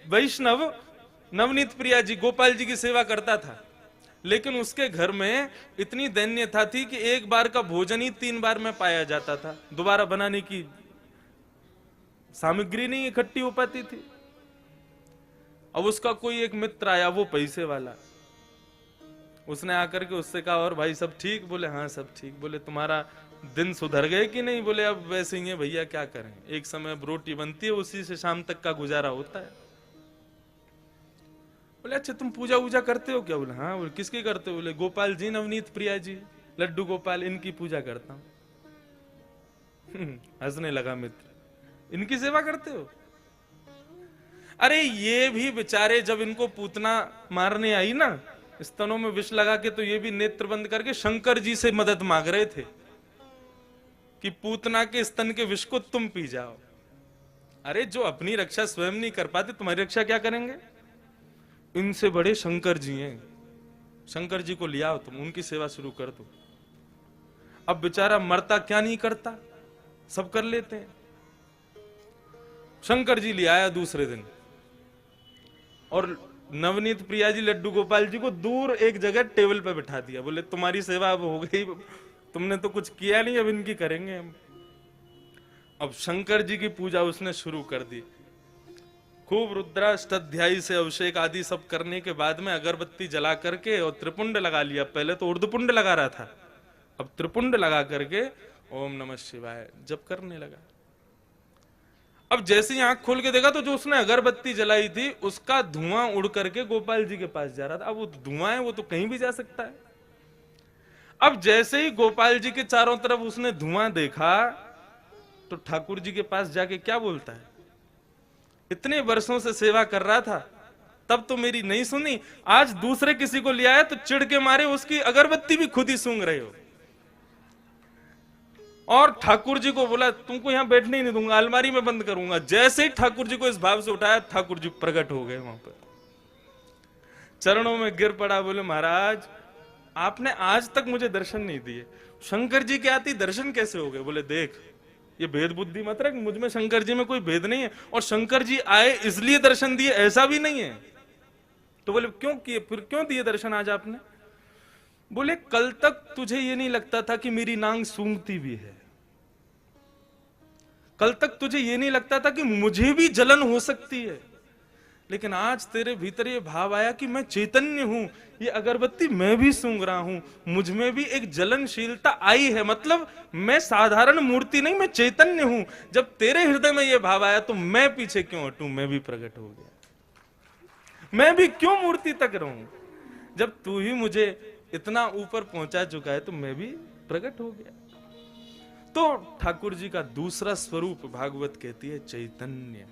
वैष्णव नवनीत प्रिया जी गोपाल जी की सेवा करता था, लेकिन उसके घर में इतनी दैन्यता थी कि एक बार का भोजन ही 3 बार में पाया जाता था, दोबारा बनाने की सामग्री नहीं इकट्ठी हो पाती थी। अब उसका कोई एक मित्र आया, वो पैसे वाला, उसने आकर के उससे कहा और भाई सब ठीक? बोले हाँ सब ठीक। बोले तुम्हारा दिन सुधर गए कि नहीं? बोले अब वैसे ही है भैया, क्या करें, एक समय अब रोटी बनती है, उसी से शाम तक का गुजारा होता है। बोले अच्छा तुम पूजा वूजा करते हो क्या? बोले हाँ। बोले किसकी करते हो? बोले गोपाल जी, नवनीत प्रिया जी, लड्डू गोपाल, इनकी पूजा करता हूं। हंसने लगा मित्र, इनकी सेवा करते हो? अरे ये भी बेचारे जब इनको पूतना मारने आई ना, स्तनों में विष लगा के, तो ये भी नेत्र बंद करके शंकर जी से मदद मांग रहे थे कि पूतना के स्तन के विष को तुम पी जाओ। अरे जो अपनी रक्षा स्वयं नहीं कर पाते, तुम्हारी रक्षा क्या करेंगे? इनसे बड़े शंकर जी हैं, शंकर जी को लिया हो तुम, उनकी सेवा शुरू कर दो। अब बेचारा मरता क्या नहीं करता, सब कर लेते हैं। शंकर जी ले आया दूसरे दिन, और नवनीत प्रिया जी लड्डू गोपाल जी को दूर एक जगह टेबल पे बिठा दिया। बोले तुम्हारी सेवा अब हो गई, तुमने तो कुछ किया नहीं, अब इनकी करेंगे हम। अब शंकर जी की पूजा उसने शुरू कर दी, खूब रुद्राष्टाध्यायी से अभिषेक आदि सब करने के बाद में अगरबत्ती जला करके और त्रिपुंड लगा लिया। पहले तो ऊर्ध्वपुंड लगा रहा था, अब त्रिपुंड लगा करके ओम नमः शिवाय जप करने लगा। अब जैसे ही आंख खोल के देखा तो जो उसने अगरबत्ती जलाई थी उसका धुआं उड़ करके गोपाल जी के पास जा रहा था। अब वो धुआं है, वो तो कहीं भी जा सकता है। अब जैसे ही गोपाल जी के चारों तरफ उसने धुआं देखा तो ठाकुर जी के पास जाके क्या बोलता है, इतने वर्षों से सेवा कर रहा था, तब तो मेरी नहीं सुनी, आज दूसरे किसी को ले आया तो चिढ़ के मारे उसकी अगरबत्ती भी खुद ही सूंघ रहे हो। और ठाकुर जी को बोला तुमको यहां बैठने ही नहीं दूंगा, अलमारी में बंद करूंगा। जैसे ही ठाकुर जी को इस भाव से उठाया, ठाकुर जी प्रकट हो गए वहां पर, चरणों में गिर पड़ा। बोले महाराज आपने आज तक मुझे दर्शन नहीं दिए, शंकर जी के आती दर्शन कैसे हो गए? बोले देख ये भेद बुद्धि मत रख, मुझ में शंकर जी में कोई भेद नहीं है, और शंकर जी आए इसलिए दर्शन दिए ऐसा भी नहीं है। तो बोले क्यों किए, फिर क्यों दिए दर्शन आज आपने? बोले कल तक तुझे ये नहीं लगता था कि मेरी नांग सूंघती भी है, कल तक तुझे ये नहीं लगता था कि मुझे भी जलन हो सकती है, लेकिन आज तेरे भीतर ये भाव आया कि मैं चैतन्य हूं, ये अगरबत्ती मैं भी सूंघ रहा हूं, मुझ में भी एक जलनशीलता आई है, मतलब मैं साधारण मूर्ति नहीं, मैं चैतन्य हूं। जब तेरे हृदय में ये भाव आया तो मैं पीछे क्यों हटूं, मैं भी प्रकट हो गया, मैं भी क्यों मूर्ति तक रहूं? जब तू ही मुझे इतना ऊपर पहुंचा चुका है तो मैं भी प्रकट हो गया। तो ठाकुर जी का दूसरा स्वरूप भागवत कहती है चैतन्य।